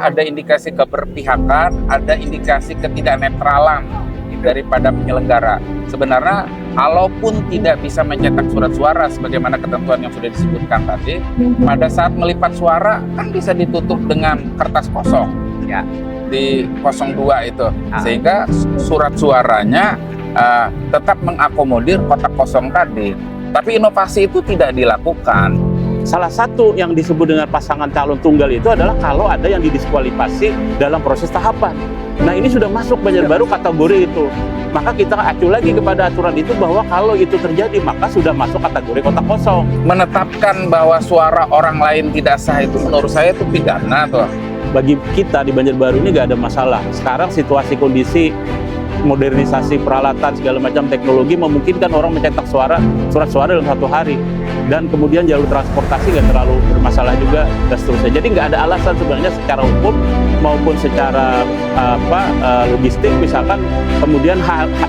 ada indikasi keberpihakan, ada indikasi ketidaknetralan daripada penyelenggara. Sebenarnya kalaupun tidak bisa mencetak surat suara sebagaimana ketentuan yang sudah disebutkan tadi, pada saat melipat suara kan bisa ditutup dengan kertas kosong ya, di 02 itu, sehingga surat suaranya tetap mengakomodir kotak kosong tadi. Tapi inovasi itu tidak dilakukan. Salah satu yang disebut dengan pasangan calon tunggal itu adalah kalau ada yang didiskualifikasi dalam proses tahapan. Nah, ini sudah masuk Banjarbaru kategori itu. Maka kita acu lagi kepada aturan itu bahwa kalau itu terjadi maka sudah masuk kategori kotak kosong. Menetapkan bahwa suara orang lain tidak sah itu menurut saya itu pidana tuh. Bagi kita di Banjarbaru ini nggak ada masalah. Sekarang situasi kondisi modernisasi peralatan segala macam teknologi memungkinkan orang mencetak surat suara dalam 1 hari, dan kemudian jalur transportasi nggak terlalu bermasalah juga dan seterusnya. Jadi nggak ada alasan sebenarnya secara hukum maupun secara logistik misalkan kemudian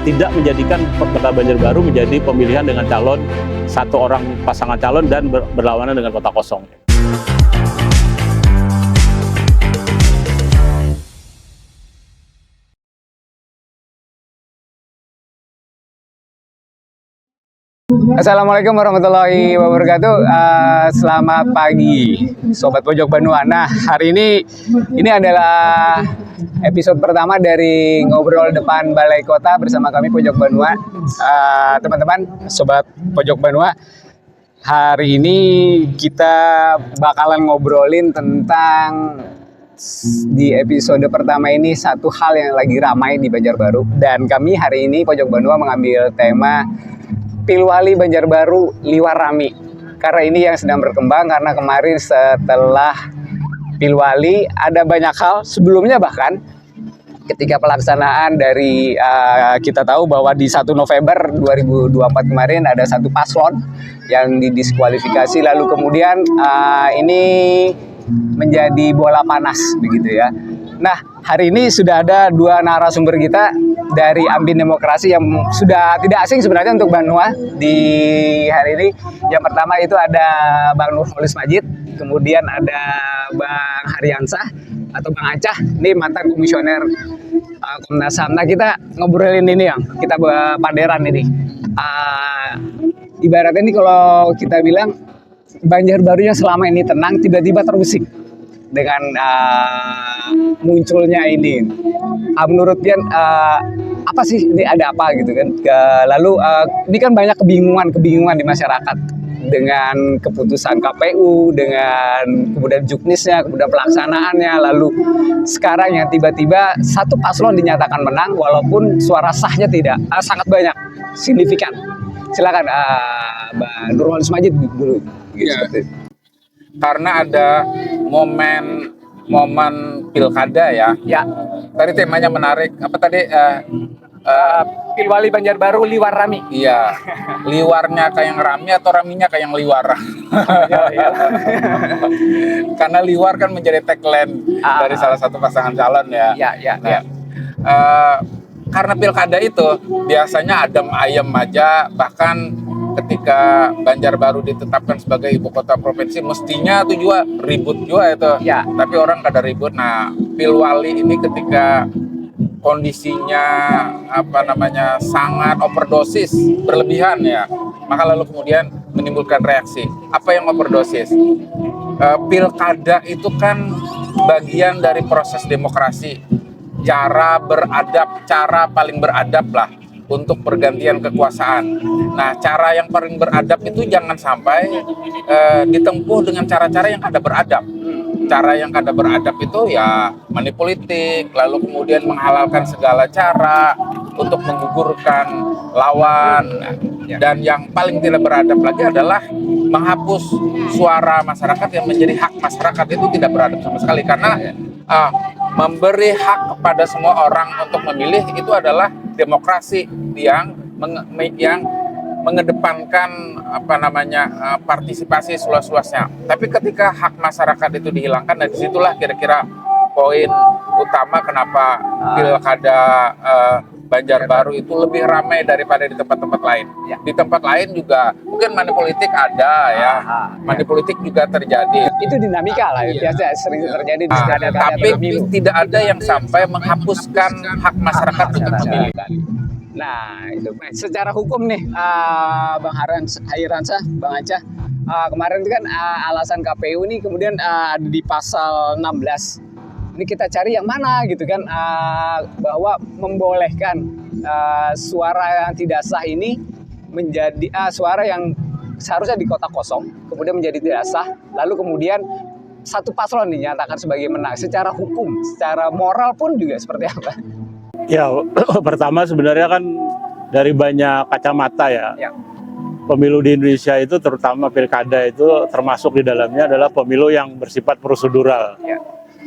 tidak menjadikan kota Banjarbaru menjadi pemilihan dengan calon satu orang pasangan calon dan berlawanan dengan kota kosong. Assalamualaikum warahmatullahi wabarakatuh. Selamat pagi, Sobat Pojok Banua. Nah, hari ini adalah episode pertama dari Ngobrol Depan Balai Kota bersama kami Pojok Banua. Teman-teman, Sobat Pojok Banua, hari ini kita bakalan ngobrolin tentang, di episode pertama ini, satu hal yang lagi ramai di Banjarbaru. Dan kami hari ini Pojok Banua mengambil tema Pilwali Banjarbaru Liwar Rami, karena ini yang sedang berkembang. Karena kemarin setelah Pilwali ada banyak hal sebelumnya, bahkan ketika pelaksanaan dari kita tahu bahwa di 1 November 2024 kemarin ada satu paslon yang didiskualifikasi, lalu kemudian ini menjadi bola panas begitu ya. Nah, hari ini sudah ada 2 narasumber kita dari Ambin Demokrasi yang sudah tidak asing sebenarnya untuk Banua di hari ini. Yang pertama itu ada Bang Nurholis Majid, kemudian ada Bang Haryansah atau Bang Acah, ini mantan komisioner Komnas HAM. Nah, kita ngobrolin ini yang kita panderan ini. Ibaratnya ini kalau kita bilang Banjarbaru yang selama ini tenang tiba-tiba terusik dengan munculnya ini. Menurut Dian, apa sih ini, ada apa gitu kan? Lalu ini kan banyak kebingungan di masyarakat dengan keputusan KPU, dengan kemudian juknisnya, kemudian pelaksanaannya, lalu sekarang yang tiba-tiba satu paslon dinyatakan menang walaupun suara sahnya tidak sangat banyak, signifikan. Silakan Mbak Nurholis Majid dulu. Gitu, ya. Karena ada momen pilkada ya. Ya. Tadi temanya menarik. Apa tadi? Pilwali Banjarbaru Liwar Rami. Iya. Liwarnya kayak yang rami atau raminya kayak yang liwar? Ya. Karena liwar kan menjadi tagline dari salah satu pasangan calon ya. Ya. Karena pilkada itu biasanya adem ayem aja, bahkan ketika Banjarbaru ditetapkan sebagai ibu kota provinsi mestinya tuh juga ribut juga itu. Ya. Tapi orang kada ribut. Nah, Pilwali ini ketika kondisinya sangat overdosis, berlebihan ya, maka lalu kemudian menimbulkan reaksi. Apa yang overdosis? Pilkada itu kan bagian dari proses demokrasi. Cara paling beradab lah untuk pergantian kekuasaan. Nah, cara yang paling beradab itu jangan sampai ditempuh dengan cara-cara yang kada beradab. Cara yang kada beradab itu ya money politik, lalu kemudian menghalalkan segala cara untuk menggugurkan lawan. Dan yang paling tidak beradab lagi adalah menghapus suara masyarakat yang menjadi hak masyarakat. Itu tidak beradab sama sekali, karena memberi hak kepada semua orang untuk memilih itu adalah demokrasi yang mengedepankan partisipasi seluas-luasnya. Tapi ketika hak masyarakat itu dihilangkan, dan disitulah kira-kira poin utama kenapa pilkada Banjarbaru itu lebih ramai daripada di tempat-tempat lain. Ya. Di tempat lain juga mungkin money politik ada ya, money politik juga terjadi. Itu dinamika lah, biasa sering terjadi di setiap pilkada Tapi atau pemilu. tidak ada yang sampai menghapuskan hak masyarakat untuk memilih. Nah, itu secara hukum nih, Bang Hairansyah, Bang Ancah, kemarin itu kan alasan KPU nih kemudian ada di pasal 16. Ini kita cari yang mana gitu kan, bahwa membolehkan suara yang tidak sah ini menjadi suara yang seharusnya di kotak kosong, kemudian menjadi tidak sah, lalu kemudian satu paslon dinyatakan sebagai menang. Secara hukum, secara moral pun juga seperti apa? Ya, pertama sebenarnya kan dari banyak kacamata ya. Pemilu di Indonesia itu terutama pilkada itu termasuk di dalamnya adalah pemilu yang bersifat prosedural.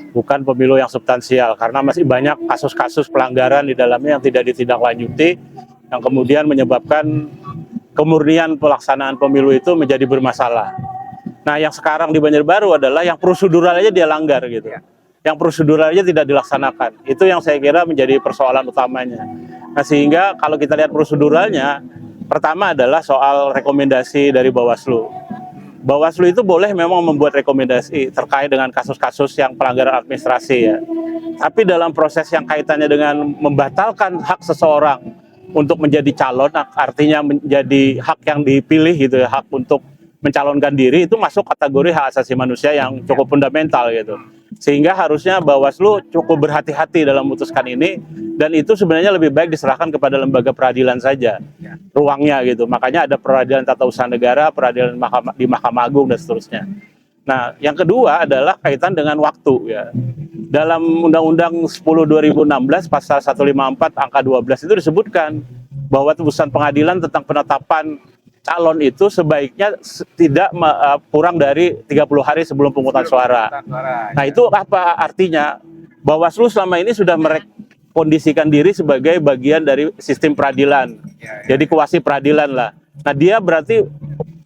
Bukan pemilu yang substansial, karena masih banyak kasus-kasus pelanggaran di dalamnya yang tidak ditindaklanjuti, yang kemudian menyebabkan kemurnian pelaksanaan pemilu itu menjadi bermasalah. Nah, yang sekarang di Banjarbaru adalah yang prosedural aja dia langgar gitu. Yang prosedural aja tidak dilaksanakan. Itu yang saya kira menjadi persoalan utamanya. Nah, sehingga kalau kita lihat proseduralnya, pertama adalah soal rekomendasi dari Bawaslu. Bawaslu itu boleh memang membuat rekomendasi terkait dengan kasus-kasus yang pelanggaran administrasi ya. Tapi dalam proses yang kaitannya dengan membatalkan hak seseorang untuk menjadi calon, artinya menjadi hak yang dipilih gitu ya, hak untuk mencalonkan diri, itu masuk kategori hak asasi manusia yang cukup fundamental gitu. Sehingga harusnya Bawaslu cukup berhati-hati dalam memutuskan ini, dan itu sebenarnya lebih baik diserahkan kepada lembaga peradilan saja ruangnya gitu. Makanya ada peradilan tata usaha negara, peradilan di Mahkamah Agung dan seterusnya. Nah, yang kedua adalah kaitan dengan waktu ya. Dalam Undang-Undang 10/2016 pasal 154 angka 12 itu disebutkan bahwa putusan pengadilan tentang penetapan calon itu sebaiknya tidak kurang dari 30 hari sebelum pemungutan suara. Nah, itu apa artinya? Bawaslu selama ini sudah kondisikan diri sebagai bagian dari sistem peradilan. Jadi kuasi peradilan lah. Nah, dia berarti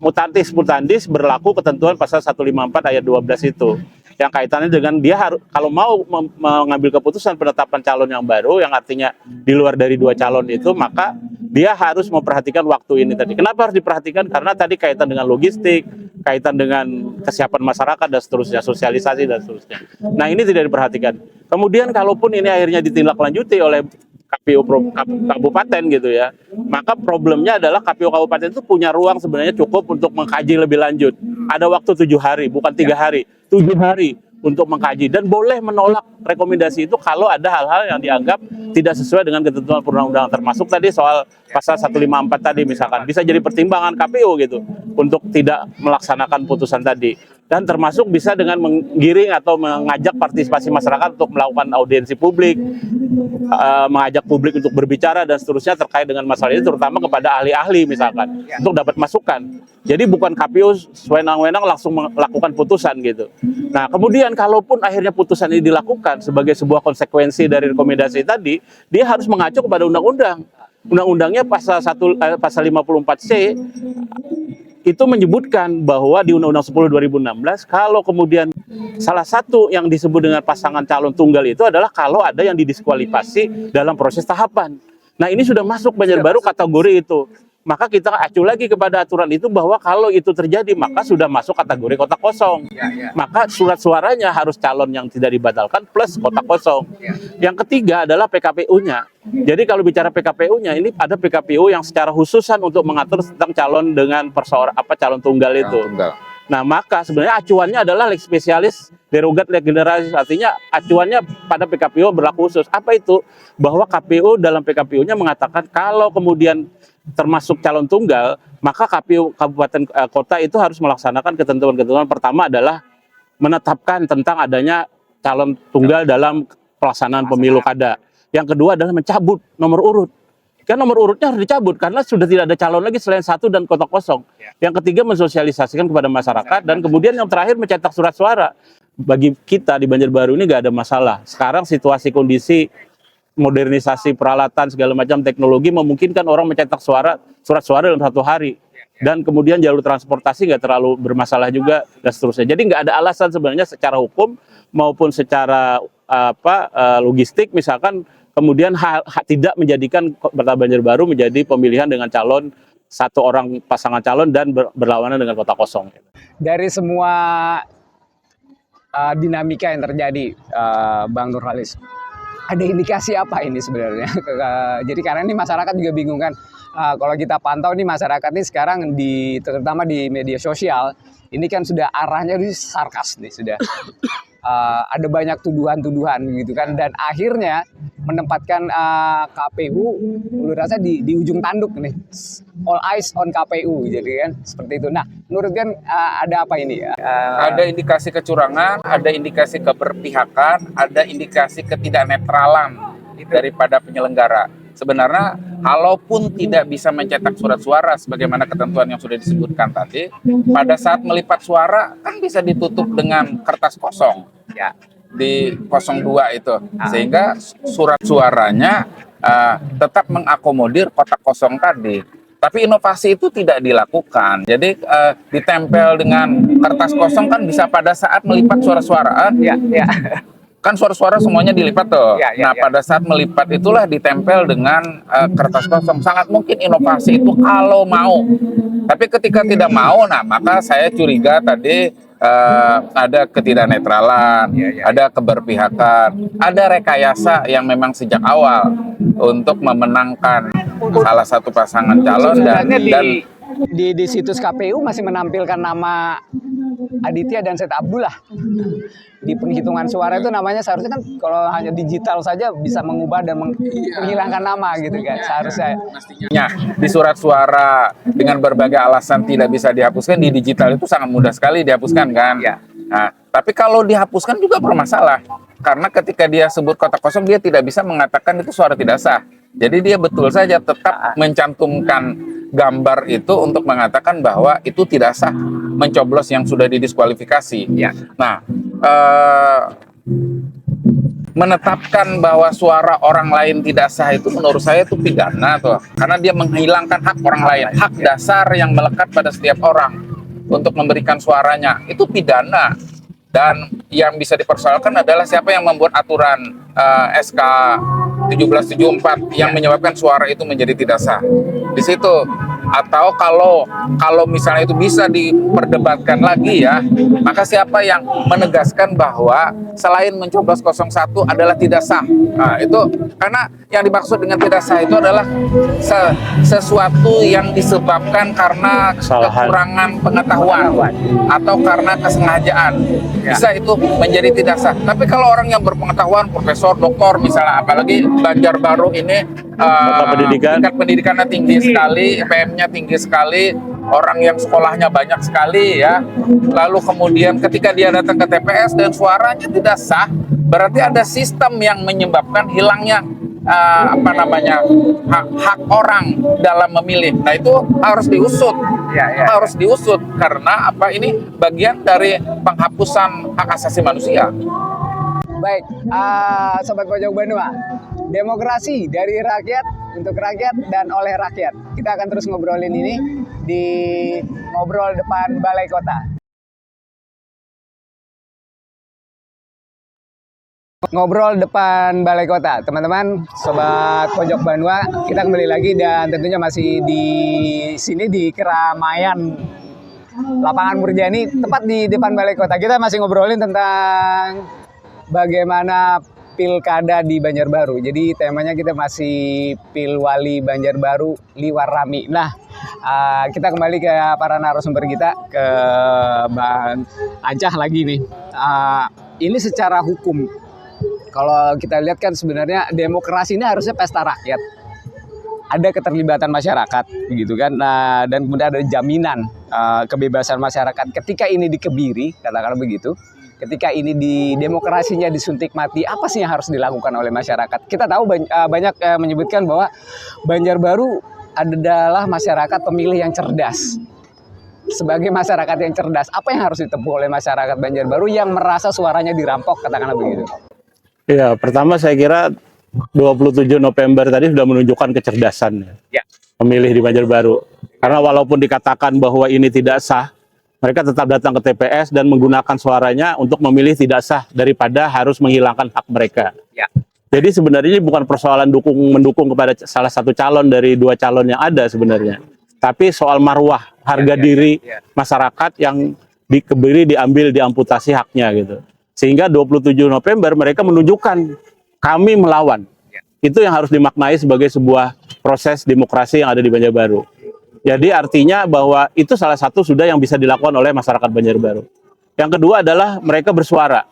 mutatis mutandis berlaku ketentuan pasal 154 ayat 12 itu. Yang kaitannya dengan dia harus, kalau mau mengambil keputusan penetapan calon yang baru, yang artinya di luar dari dua calon itu, maka dia harus memperhatikan waktu ini tadi. Kenapa harus diperhatikan? Karena tadi kaitan dengan logistik, kaitan dengan kesiapan masyarakat dan seterusnya, sosialisasi dan seterusnya. Nah, ini tidak diperhatikan. Kemudian kalaupun ini akhirnya ditindaklanjuti oleh KPU kabupaten gitu ya, maka problemnya adalah KPU kabupaten itu punya ruang sebenarnya cukup untuk mengkaji lebih lanjut. Ada waktu 7 hari, bukan 3 hari, 7 hari untuk mengkaji, dan boleh menolak rekomendasi itu kalau ada hal-hal yang dianggap tidak sesuai dengan ketentuan perundang-undangan, termasuk tadi soal pasal 154 tadi misalkan, bisa jadi pertimbangan KPU gitu untuk tidak melaksanakan putusan tadi. Dan termasuk bisa dengan menggiring atau mengajak partisipasi masyarakat untuk melakukan audiensi publik, mengajak publik untuk berbicara dan seterusnya terkait dengan masalah ini, terutama kepada ahli-ahli misalkan, untuk dapat masukan. Jadi bukan KPU sewenang-wenang langsung melakukan putusan gitu. Nah, kemudian kalaupun akhirnya putusan ini dilakukan sebagai sebuah konsekuensi dari rekomendasi tadi, dia harus mengacu kepada undang-undang. Undang-undangnya pasal 54C itu menyebutkan bahwa di Undang-Undang 10/2016, kalau kemudian salah satu yang disebut dengan pasangan calon tunggal itu adalah kalau ada yang didiskualifikasi dalam proses tahapan. Nah, ini sudah masuk Banjarbaru kategori itu. Maka kita acu lagi kepada aturan itu bahwa kalau itu terjadi maka sudah masuk kategori kotak kosong. Maka surat suaranya harus calon yang tidak dibatalkan plus kotak kosong. Yang ketiga adalah PKPU-nya. Jadi kalau bicara PKPU-nya, ini ada PKPU yang secara khususan untuk mengatur tentang calon dengan calon tunggal itu. Nah, maka sebenarnya acuannya adalah lex specialis derogat leg generalis, artinya acuannya pada PKPU berlaku khusus. Apa itu? Bahwa KPU dalam PKPU-nya mengatakan kalau kemudian termasuk calon tunggal, maka KPU kabupaten kota itu harus melaksanakan ketentuan-ketentuan. Pertama adalah menetapkan tentang adanya calon tunggal dalam pelaksanaan pemilu kada. Yang kedua adalah mencabut nomor urut. Kan nomor urutnya harus dicabut karena sudah tidak ada calon lagi selain satu dan kotak kosong. Yang ketiga mensosialisasikan kepada masyarakat, dan kemudian yang terakhir mencetak surat suara. Bagi kita di Banjarbaru ini nggak ada masalah. Sekarang situasi kondisi modernisasi peralatan segala macam teknologi memungkinkan orang mencetak surat suara dalam 1 hari, dan kemudian jalur transportasi nggak terlalu bermasalah juga dan seterusnya. Jadi nggak ada alasan sebenarnya secara hukum maupun secara logistik misalkan kemudian tidak menjadikan Kota Banjarbaru menjadi pemilihan dengan calon satu orang pasangan calon dan berlawanan dengan kota kosong. Dari semua dinamika yang terjadi, Bang Nurhalis, ada indikasi apa ini sebenarnya? Jadi karena ini masyarakat juga bingung kan. Kalau kita pantau nih masyarakat ini sekarang terutama di media sosial ini kan sudah arahnya di sarkas nih sudah. Ada banyak tuduhan-tuduhan gitu kan, dan akhirnya menempatkan KPU menurut rasa di ujung tanduk nih, all eyes on KPU, jadi kan seperti itu. Nah, menurut kan ada apa ini ya? Ada indikasi kecurangan, ada indikasi keberpihakan, ada indikasi ketidaknetralan daripada penyelenggara. Sebenarnya, kalaupun tidak bisa mencetak surat suara sebagaimana ketentuan yang sudah disebutkan tadi, pada saat melipat suara kan bisa ditutup dengan kertas kosong, Ya. di 02 itu, sehingga surat suaranya tetap mengakomodir kotak kosong tadi. Tapi inovasi itu tidak dilakukan. Jadi ditempel dengan kertas kosong kan bisa pada saat melipat suara-suaraan. Ya, ya. Kan suara-suara semuanya dilipat tuh. Ya, ya, Nah, ya. pada saat melipat itulah ditempel dengan kertas kosong. Sangat mungkin inovasi itu kalau mau. Tapi ketika tidak mau, nah maka saya curiga tadi ada ketidaknetralan, ada keberpihakan, ada rekayasa yang memang sejak awal untuk memenangkan salah satu pasangan calon dan di situs KPU masih menampilkan nama Aditya dan Seth Abdullah. Di penghitungan suara itu namanya seharusnya kan kalau hanya digital saja bisa mengubah dan menghilangkan nama gitu kan seharusnya. Ya, di surat suara dengan berbagai alasan tidak bisa dihapuskan, di digital itu sangat mudah sekali dihapuskan kan. Ya. Nah, tapi kalau dihapuskan juga bermasalah karena ketika dia sebut kotak kosong dia tidak bisa mengatakan itu suara tidak sah. Jadi dia betul saja tetap mencantumkan gambar itu untuk mengatakan bahwa itu tidak sah mencoblos yang sudah didiskualifikasi. Ya. Nah, menetapkan bahwa suara orang lain tidak sah itu menurut saya itu pidana tuh, karena dia menghilangkan hak orang lain, hak dasar yang melekat pada setiap orang untuk memberikan suaranya, itu pidana. Dan yang bisa dipersoalkan adalah siapa yang membuat aturan SK 1774 yang menyebabkan suara itu menjadi tidak sah. Di situ. Atau kalau misalnya itu bisa diperdebatkan lagi ya, maka siapa yang menegaskan bahwa selain mencoblos 01 adalah tidak sah. Nah, itu karena yang dimaksud dengan tidak sah itu adalah sesuatu yang disebabkan karena kekurangan pengetahuan atau karena kesengajaan. Bisa itu menjadi tidak sah. Tapi kalau orang yang berpengetahuan, profesor, doktor misalnya, apalagi Banjarbaru ini tingkat pendidikannya tinggi sekali, PM-nya tinggi sekali, orang yang sekolahnya banyak sekali ya. Lalu kemudian ketika dia datang ke TPS dan suaranya tidak sah, berarti ada sistem yang menyebabkan hilangnya hak orang dalam memilih. Nah, itu harus diusut. Harus diusut karena ini bagian dari penghapusan hak asasi manusia. Baik, Sobat Pojok Banua, demokrasi dari rakyat, untuk rakyat, dan oleh rakyat. Kita akan terus ngobrolin ini di Ngobrol Depan Balai Kota. Ngobrol Depan Balai Kota, teman-teman, Sobat Pojok Banua, kita kembali lagi dan tentunya masih di sini di keramaian Lapangan Murjani, tepat di depan Balai Kota. Kita masih ngobrolin tentang bagaimana pilkada di Banjarbaru. Jadi temanya kita masih Pilwali Banjarbaru Liwar Rami. Nah, kita kembali ke para narasumber kita, ke Bang Ancah lagi nih. Ini secara hukum, kalau kita lihat kan sebenarnya demokrasi ini harusnya pesta rakyat. Ada keterlibatan masyarakat, begitu kan? Nah, dan kemudian ada jaminan kebebasan masyarakat. Ketika ini dikebiri, katakanlah begitu. Ketika ini di demokrasinya disuntik mati, apa sih yang harus dilakukan oleh masyarakat? Kita tahu banyak menyebutkan bahwa Banjarbaru adalah masyarakat pemilih yang cerdas. Sebagai masyarakat yang cerdas, apa yang harus ditempuh oleh masyarakat Banjarbaru yang merasa suaranya dirampok, katakanlah begitu? Ya, pertama saya kira 27 November tadi sudah menunjukkan kecerdasan pemilih di Banjarbaru. Karena walaupun dikatakan bahwa ini tidak sah, mereka tetap datang ke TPS dan menggunakan suaranya untuk memilih tidak sah daripada harus menghilangkan hak mereka. Jadi sebenarnya ini bukan persoalan mendukung kepada salah satu calon dari dua calon yang ada sebenarnya, tapi soal marwah, harga diri masyarakat yang diambil, diamputasi haknya gitu. Sehingga 27 November mereka menunjukkan kami melawan. Itu yang harus dimaknai sebagai sebuah proses demokrasi yang ada di Banjarbaru. Jadi artinya bahwa itu salah satu sudah yang bisa dilakukan oleh masyarakat Banjarbaru. Yang kedua adalah mereka bersuara.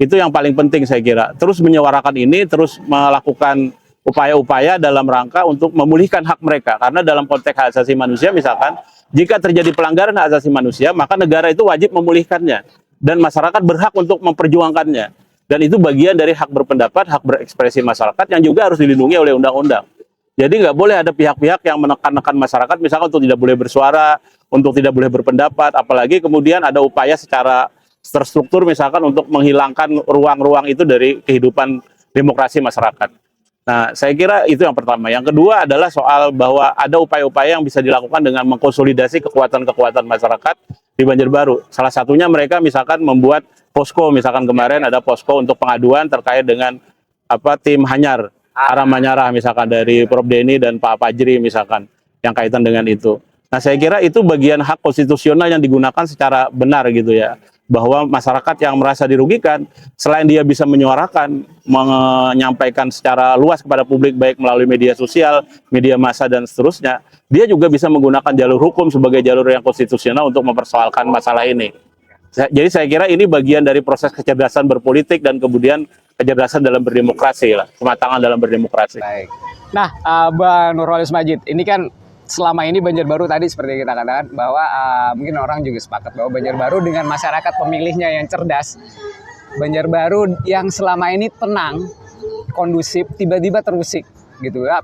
Itu yang paling penting saya kira. Terus menyuarakan ini, terus melakukan upaya-upaya dalam rangka untuk memulihkan hak mereka. Karena dalam konteks hak asasi manusia misalkan, jika terjadi pelanggaran hak asasi manusia, maka negara itu wajib memulihkannya. Dan masyarakat berhak untuk memperjuangkannya. Dan itu bagian dari hak berpendapat, hak berekspresi masyarakat yang juga harus dilindungi oleh undang-undang. Jadi nggak boleh ada pihak-pihak yang menekan-nekan masyarakat, misalkan untuk tidak boleh bersuara, untuk tidak boleh berpendapat, apalagi kemudian ada upaya secara terstruktur misalkan untuk menghilangkan ruang-ruang itu dari kehidupan demokrasi masyarakat. Nah, saya kira itu yang pertama. Yang kedua adalah soal bahwa ada upaya-upaya yang bisa dilakukan dengan mengkonsolidasi kekuatan-kekuatan masyarakat di Banjarbaru. Salah satunya mereka misalkan membuat posko, misalkan kemarin ada posko untuk pengaduan terkait dengan tim Hanyar, Aram Manyarah misalkan dari Prof. Denny dan Pak Fajri misalkan yang kaitan dengan itu. Nah, saya kira itu bagian hak konstitusional yang digunakan secara benar gitu ya. Bahwa masyarakat yang merasa dirugikan, selain dia bisa menyuarakan, menyampaikan secara luas kepada publik baik melalui media sosial, media massa dan seterusnya, dia juga bisa menggunakan jalur hukum sebagai jalur yang konstitusional untuk mempersoalkan masalah ini. Jadi saya kira ini bagian dari proses kecerdasan berpolitik dan kemudian kecerdasan dalam berdemokrasi lah, kematangan dalam berdemokrasi. Baik. Nah, Bang Nurholis Majid, ini kan selama ini Banjarbaru tadi seperti kita katakan bahwa mungkin orang juga sepakat bahwa Banjarbaru dengan masyarakat pemilihnya yang cerdas, Banjarbaru yang selama ini tenang, kondusif, tiba-tiba terusik gitu ya.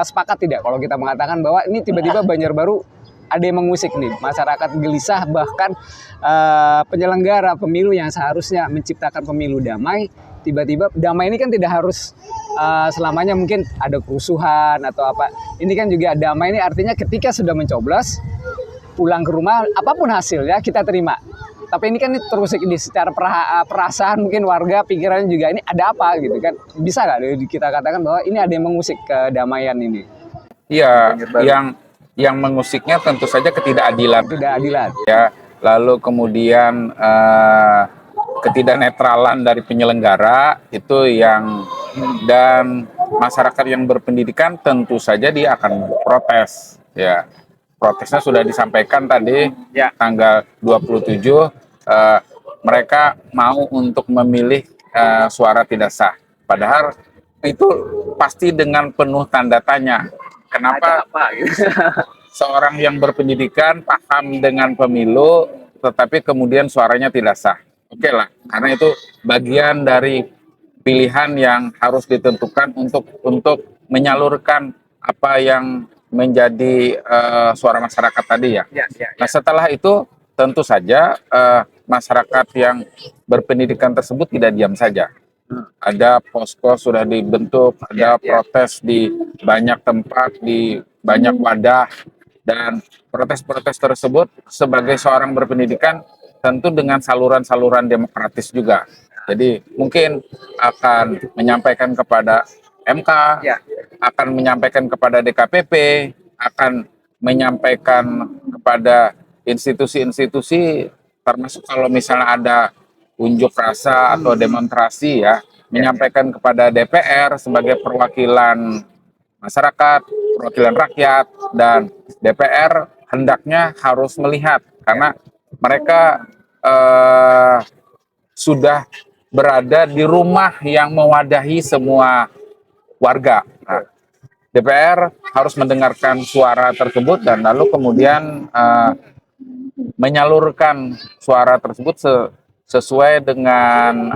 Sepakat tidak kalau kita mengatakan bahwa ini tiba-tiba Banjarbaru ada yang mengusik nih, masyarakat gelisah, bahkan penyelenggara pemilu yang seharusnya menciptakan pemilu damai, tiba-tiba damai ini kan tidak harus selamanya mungkin ada kerusuhan atau apa. Ini kan juga damai ini artinya ketika sudah mencoblos, pulang ke rumah, apapun hasilnya kita terima. Tapi ini kan terus ini secara perasaan mungkin warga pikirannya juga ini ada apa gitu kan. Bisa nggak kita katakan bahwa ini ada yang mengusik kedamaian ini? Iya, yang mengusiknya tentu saja ketidakadilan. Ketidakadilan. Ya, lalu kemudian ketidaknetralan dari penyelenggara itu yang, dan masyarakat yang berpendidikan tentu saja dia akan protes. Ya, protesnya sudah disampaikan tadi tanggal 27, mereka mau untuk memilih suara tidak sah. Padahal itu pasti dengan penuh tanda tanya. Kenapa seorang yang berpendidikan paham dengan pemilu, tetapi kemudian suaranya tidak sah? Oke lah, karena itu bagian dari pilihan yang harus ditentukan untuk menyalurkan apa yang menjadi suara masyarakat tadi ya. Nah, setelah itu tentu saja masyarakat yang berpendidikan tersebut tidak diam saja. Ada posko sudah dibentuk, ada protes di banyak tempat, di banyak wadah, dan protes-protes tersebut sebagai seorang berpendidikan tentu dengan saluran-saluran demokratis juga. Jadi mungkin akan menyampaikan kepada MK, akan menyampaikan kepada DKPP, akan menyampaikan kepada institusi-institusi, termasuk kalau misalnya ada unjuk rasa atau demonstrasi ya, menyampaikan kepada DPR sebagai perwakilan masyarakat, perwakilan rakyat, dan DPR hendaknya harus melihat karena mereka sudah berada di rumah yang mewadahi semua warga. Nah, DPR harus mendengarkan suara tersebut dan lalu kemudian menyalurkan suara tersebut sesuai dengan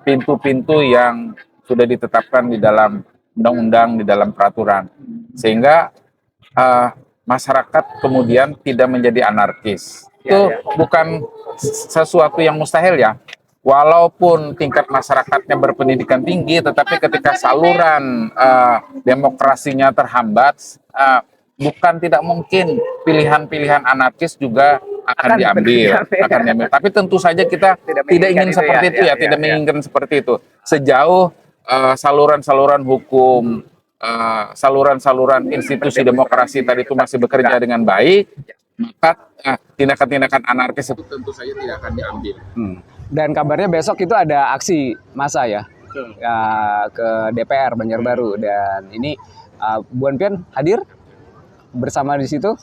pintu-pintu yang sudah ditetapkan di dalam undang-undang, di dalam peraturan, sehingga masyarakat kemudian tidak menjadi anarkis. Itu bukan sesuatu yang mustahil ya. Walaupun tingkat masyarakatnya berpendidikan tinggi, tetapi ketika saluran demokrasinya terhambat, bukan tidak mungkin pilihan-pilihan anarkis juga akan diambil. Tapi tentu saja kita tidak ingin seperti itu ya, tidak menginginkan seperti itu. Sejauh saluran-saluran hukum, saluran-saluran institusi demokrasi tadi itu masih bekerja dengan baik, maka tindakan-tindakan anarkis itu tentu saja tidak akan diambil. Dan kabarnya besok itu ada aksi massa ya, ke DPR Banjarbaru, dan ini Bu Pian hadir bersama di situ.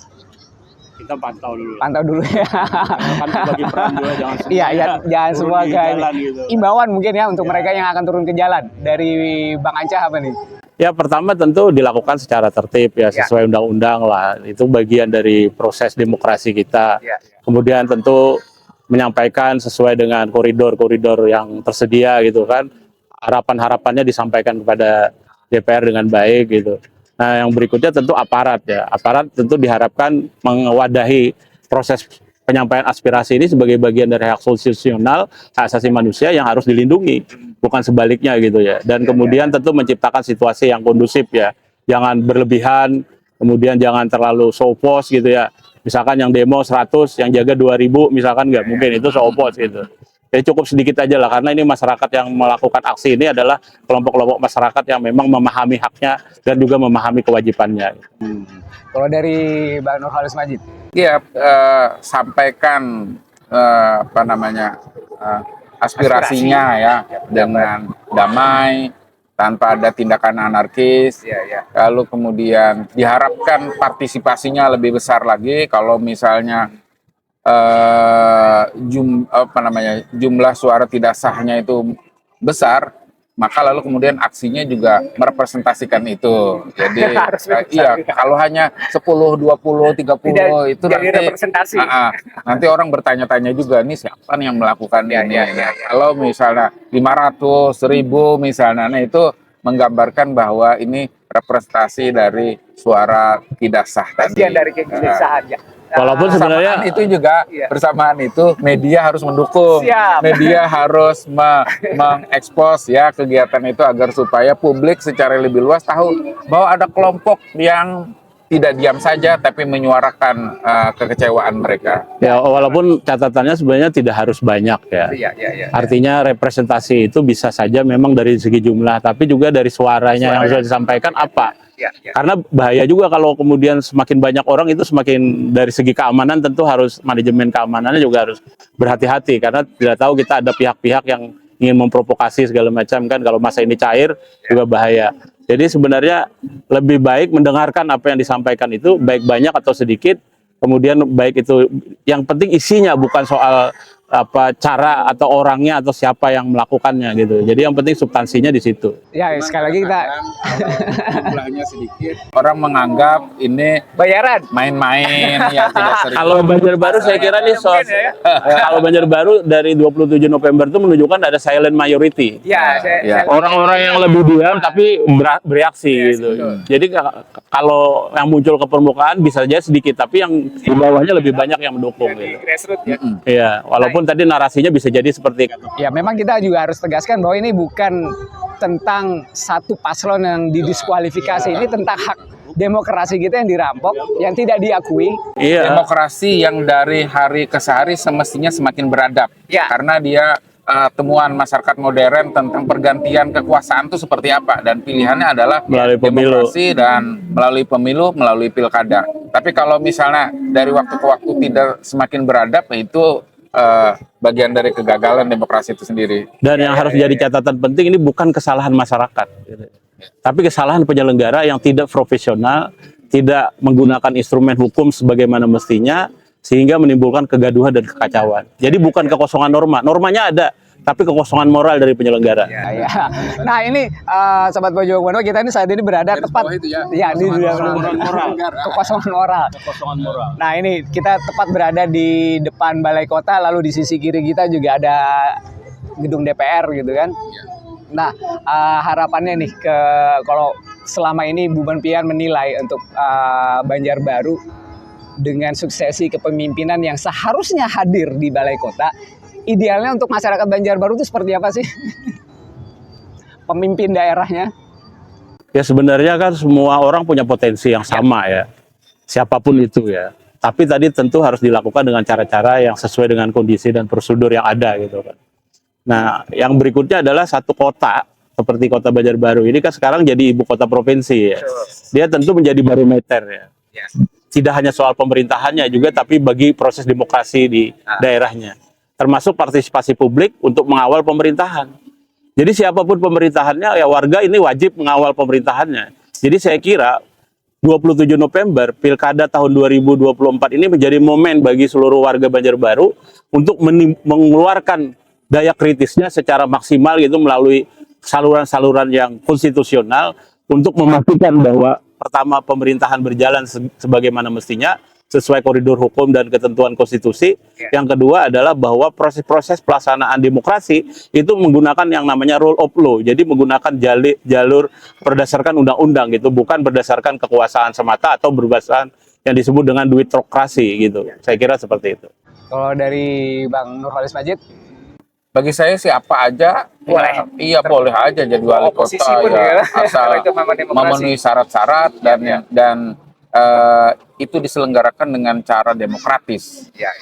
Kita pantau dulu ya. Kan bagi peran juga, jangan semua. Iya, jangan semua jalan gitu. Imbauan mungkin ya untuk mereka yang akan turun ke jalan. Dari Bang Ancah apa nih? Ya, pertama tentu dilakukan secara tertib ya, sesuai undang-undang lah. Itu bagian dari proses demokrasi kita. Kemudian tentu menyampaikan sesuai dengan koridor-koridor yang tersedia gitu kan. Harapan-harapannya disampaikan kepada DPR dengan baik gitu. Nah, yang berikutnya tentu aparat ya. Aparat tentu diharapkan mewadahi proses penyampaian aspirasi ini sebagai bagian dari hak konstitusional, hak asasi manusia yang harus dilindungi, bukan sebaliknya gitu ya. Dan kemudian tentu menciptakan situasi yang kondusif ya. Jangan berlebihan, kemudian jangan terlalu show post gitu ya. Misalkan yang demo 100, yang jaga 2000 misalkan, nggak mungkin itu show post gitu. Jadi cukup sedikit aja lah, karena ini masyarakat yang melakukan aksi ini adalah kelompok-kelompok masyarakat yang memang memahami haknya dan juga memahami kewajibannya. Kalau dari Bang Nurholis Majid? Iya, sampaikan aspirasinya ya dengan damai, tanpa ada tindakan anarkis. Lalu kemudian diharapkan partisipasinya lebih besar lagi. Kalau misalnya jumlah suara tidak sahnya itu besar, maka lalu kemudian aksinya juga merepresentasikan itu. Jadi kalau hanya 10, 20, 30 itu nanti orang bertanya-tanya juga, nih siapa nih yang melakukan ini. Kalau misalnya 500, 1000 misalnya, nah itu menggambarkan bahwa ini representasi dari suara tidak sah tadi. Bagian dari kegelisahan ya. Walaupun sebenarnya itu juga bersamaan itu media harus mendukung, media harus mengekspos ya kegiatan itu agar supaya publik secara lebih luas tahu bahwa ada kelompok yang tidak diam saja tapi menyuarakan kekecewaan mereka. Ya, walaupun catatannya sebenarnya tidak harus banyak ya. Artinya representasi itu bisa saja memang dari segi jumlah, tapi juga dari suaranya yang sudah disampaikan apa. Karena bahaya juga kalau kemudian semakin banyak orang itu semakin dari segi keamanan tentu harus manajemen keamanannya juga harus berhati-hati, karena tidak tahu kita ada pihak-pihak yang ingin memprovokasi segala macam kan, kalau masa ini cair juga bahaya. Jadi sebenarnya lebih baik mendengarkan apa yang disampaikan itu, baik banyak atau sedikit, kemudian baik itu yang penting isinya, bukan soal apa cara atau orangnya atau siapa yang melakukannya gitu. Jadi yang penting substansinya di situ. Ya, sekali lagi kita jumlahnya sedikit. Orang menganggap ini bayaran, main-main ya, tidak serius. Kalau Banjarbaru saya kira nih kalau Banjarbaru dari 27 November itu menunjukkan ada silent majority. Orang-orang yang lebih diam tapi bereaksi gitu. Jadi kalau yang muncul ke permukaan bisa saja sedikit, tapi yang di bawahnya lebih banyak yang mendukung gitu. Iya, walaupun tadi narasinya bisa jadi seperti ya, memang kita juga harus tegaskan bahwa ini bukan tentang satu paslon yang didiskualifikasi, ini tentang hak demokrasi kita yang dirampok, yang tidak diakui. Demokrasi yang dari hari ke hari semestinya semakin beradab, karena dia temuan masyarakat modern tentang pergantian kekuasaan itu seperti apa, dan pilihannya adalah melalui demokrasi dan melalui pemilu, melalui pilkada. Tapi kalau misalnya dari waktu ke waktu tidak semakin beradab, itu bagian dari kegagalan demokrasi itu sendiri. Dan yang harus jadi catatan penting, ini bukan kesalahan masyarakat, tapi kesalahan penyelenggara yang tidak profesional, tidak menggunakan instrumen hukum sebagaimana mestinya, sehingga menimbulkan kegaduhan dan kekacauan. Jadi bukan kekosongan norma, normanya ada, tapi kekosongan moral dari penyelenggara. Nah ini Sobat Pojok Bono, kita ini saat ini berada tepat di kekosongan moral. Nah ini kita tepat berada di depan Balai Kota, lalu di sisi kiri kita juga ada gedung DPR gitu kan. Nah harapannya nih kalau selama ini Bu Pian menilai untuk Banjarbaru dengan suksesi kepemimpinan yang seharusnya hadir di Balai Kota, idealnya untuk masyarakat Banjarbaru itu seperti apa sih? Pemimpin daerahnya? Ya sebenarnya kan semua orang punya potensi yang sama ya, siapapun itu ya. Tapi tadi tentu harus dilakukan dengan cara-cara yang sesuai dengan kondisi dan prosedur yang ada gitu kan. Nah, yang berikutnya adalah satu kota seperti Kota Banjarbaru ini kan sekarang jadi ibu kota provinsi ya. Dia tentu menjadi barometer ya. Tidak hanya soal pemerintahannya juga, tapi bagi proses demokrasi di daerahnya. Termasuk partisipasi publik untuk mengawal pemerintahan. Jadi siapapun pemerintahannya, ya warga ini wajib mengawal pemerintahannya. Jadi saya kira 27 November, Pilkada tahun 2024 ini menjadi momen bagi seluruh warga Banjarbaru untuk mengeluarkan daya kritisnya secara maksimal gitu melalui saluran-saluran yang konstitusional untuk memastikan bahwa pertama pemerintahan berjalan sebagaimana mestinya sesuai koridor hukum dan ketentuan konstitusi. Yang kedua adalah bahwa proses-proses pelaksanaan demokrasi itu menggunakan yang namanya rule of law. Jadi menggunakan jalur berdasarkan undang-undang gitu, bukan berdasarkan kekuasaan semata atau berdasarkan yang disebut dengan duitokrasi gitu. Saya kira seperti itu. Kalau dari Bang Nurholis Majid, Bagi saya sih apa aja Boleh. iya boleh aja jadi wali Oposisi kota pun ya, ya. asal Itu memang demokrasi. memenuhi syarat-syarat dan itu diselenggarakan dengan cara demokratis. Ya.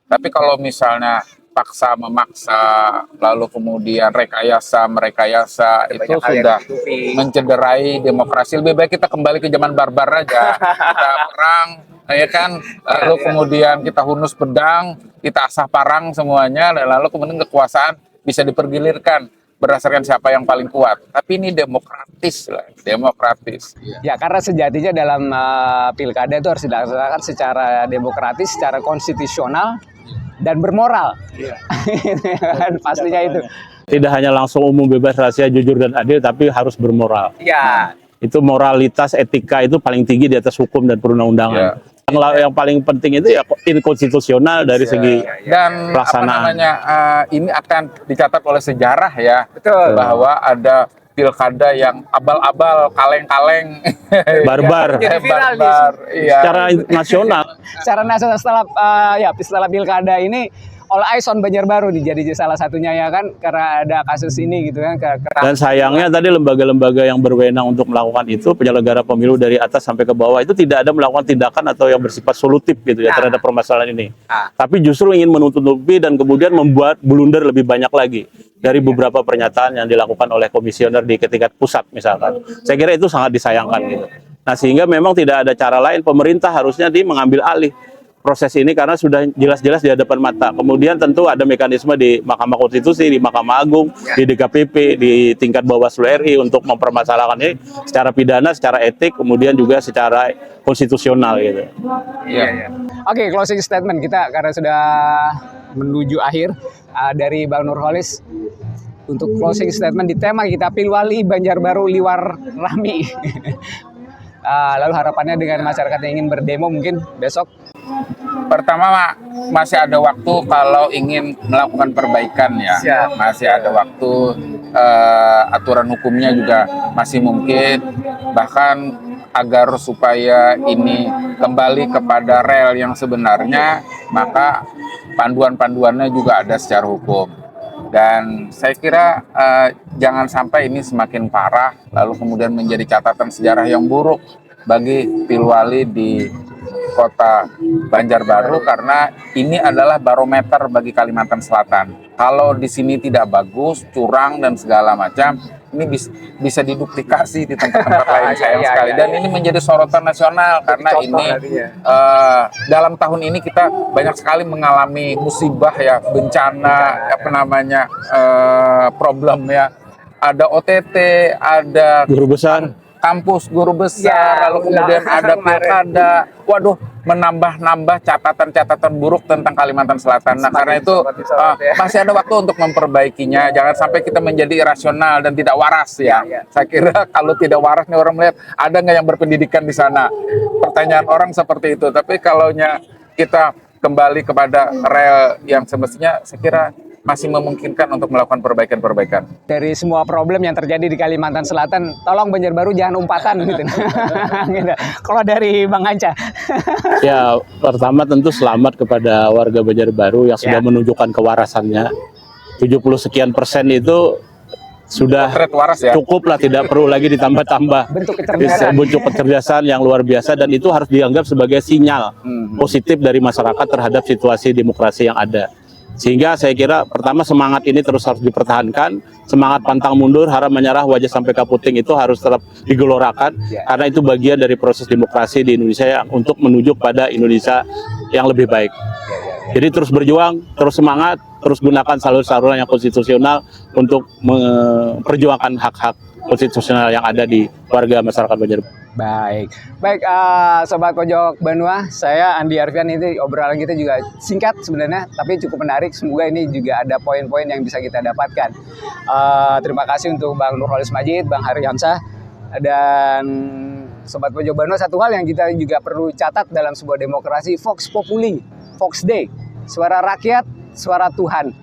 Tapi kalau misalnya paksa memaksa lalu kemudian merekayasa itu Banyak hal yang sudah ditutupi. mencederai demokrasi. Lebih baik kita kembali ke zaman barbar aja. Kita perang, ya kan, lalu kemudian kita hunus pedang, kita asah parang semuanya, dan lalu kemudian kekuasaan bisa dipergilirkan berdasarkan siapa yang paling kuat. Tapi ini demokratis lah, demokratis. ya karena sejatinya dalam pilkada itu harus dilaksanakan secara demokratis, secara konstitusional dan bermoral. Kan pastinya itu. Tidak hanya langsung umum, bebas, rahasia, jujur dan adil, tapi harus bermoral. Ya, Itu moralitas, etika itu paling tinggi di atas hukum dan perundang-undangan. Yang paling penting itu ya inkonstitusional dari segi Dan apa pelaksanaan. namanya, ini akan dicatat oleh sejarah ya, betul. bahwa ada pilkada yang abal-abal, kaleng-kaleng, barbar. Jadi viral nih. barbar, iya. Secara nasional. Secara nasional setelah pilkada ini all eyes on Banjarbaru jadi salah satunya ya kan, karena ada kasus ini gitu kan. Dan sayangnya tadi lembaga-lembaga yang berwenang untuk melakukan itu, penyelenggara pemilu dari atas sampai ke bawah itu tidak ada melakukan tindakan atau yang bersifat solutif gitu ya terhadap permasalahan ini. Tapi justru ingin menutup-nutupi dan kemudian membuat blunder lebih banyak lagi dari beberapa pernyataan yang dilakukan oleh komisioner di tingkat pusat misalkan. Saya kira itu sangat disayangkan gitu. Nah, sehingga memang tidak ada cara lain, pemerintah harusnya mengambil alih proses ini karena sudah jelas-jelas di hadapan mata. Kemudian tentu ada mekanisme di Mahkamah Konstitusi, di Mahkamah Agung, di DKPP, di tingkat Bawaslu RI untuk mempermasalahkan ini secara pidana, secara etik, kemudian juga secara konstitusional gitu. Iya. Oke, closing statement kita karena sudah menuju akhir dari Bang Nurholis. Untuk closing statement di tema kita Pilwali Banjarbaru Liwar Rami. Lalu harapannya dengan masyarakat yang ingin berdemo mungkin besok. Pertama, masih ada waktu kalau ingin melakukan perbaikan ya. Siap. Masih ada waktu, aturan hukumnya juga masih mungkin. Bahkan agar supaya ini kembali kepada rel yang sebenarnya, maka panduan-panduannya juga ada secara hukum. Dan saya kira jangan sampai ini semakin parah, lalu kemudian menjadi catatan sejarah yang buruk bagi Pilwali di Kota Banjarbaru, karena ini adalah barometer bagi Kalimantan Selatan. Kalau di sini tidak bagus, curang dan segala macam, ini bisa diduplikasi di tempat-tempat lain, sayang sekali. Dan ini menjadi sorotan nasional karena ini dalam tahun ini kita banyak sekali mengalami musibah ya, bencana, problem ya. Ada OTT, ada Guru besar. kampus guru besar, lalu kemudian ada pilkada. Waduh, menambah-nambah catatan-catatan buruk tentang Kalimantan Selatan. Nah, karena itu masih ada waktu untuk memperbaikinya. Jangan sampai kita menjadi irasional dan tidak waras ya. Saya kira kalau tidak waras nih orang melihat ada nggak yang berpendidikan di sana. Pertanyaan orang seperti itu. Tapi kalau kita kembali kepada rel yang semestinya, saya kira masih memungkinkan untuk melakukan perbaikan-perbaikan. Dari semua problem yang terjadi di Kalimantan Selatan, tolong Banjarbaru jangan umpatan gitu. Gitu. Kalau dari Bang Anca. Ya, pertama tentu selamat kepada warga Banjarbaru yang sudah menunjukkan kewarasannya. 70 sekian persen itu sudah Potret waras ya. cukup lah, tidak perlu lagi ditambah-tambah. Bentuk kecerdasan. Bentuk kecerdasan yang luar biasa, dan itu harus dianggap sebagai sinyal positif dari masyarakat terhadap situasi demokrasi yang ada. Sehingga saya kira pertama semangat ini terus harus dipertahankan, semangat pantang mundur, harap menyerah, wajah sampai kaputing itu harus tetap digelorakan, karena itu bagian dari proses demokrasi di Indonesia yang untuk menuju pada Indonesia yang lebih baik. Jadi terus berjuang, terus semangat, terus gunakan saluran-saluran yang konstitusional untuk memperjuangkan hak-hak konstitusional yang ada di warga masyarakat Banjarbaru. Baik, Sobat Pojok Banua, saya Andi Arfian. Ini obrolan kita juga singkat sebenarnya, tapi cukup menarik. Semoga ini juga ada poin-poin yang bisa kita dapatkan. Terima kasih untuk Bang Nurholis Majid, Bang Haryansyah, dan Sobat Pojok Banua. Satu hal yang kita juga perlu catat dalam sebuah demokrasi, Vox Populi, Vox Dei, suara rakyat, suara Tuhan.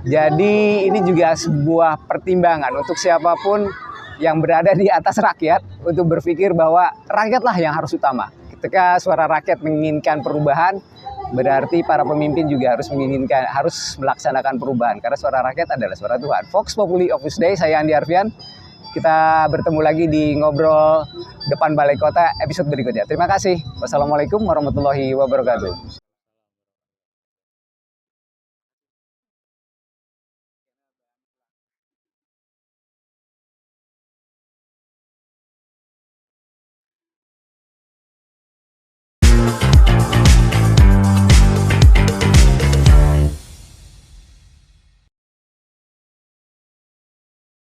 Jadi ini juga sebuah pertimbangan untuk siapapun yang berada di atas rakyat untuk berpikir bahwa rakyatlah yang harus utama. Ketika suara rakyat menginginkan perubahan, berarti para pemimpin juga harus melaksanakan perubahan, karena suara rakyat adalah suara Tuhan. Vox Populi Opus Dei, saya Andi Arfian. Kita bertemu lagi di Ngobrol Depan Balai Kota episode berikutnya. Terima kasih. Wassalamualaikum warahmatullahi wabarakatuh.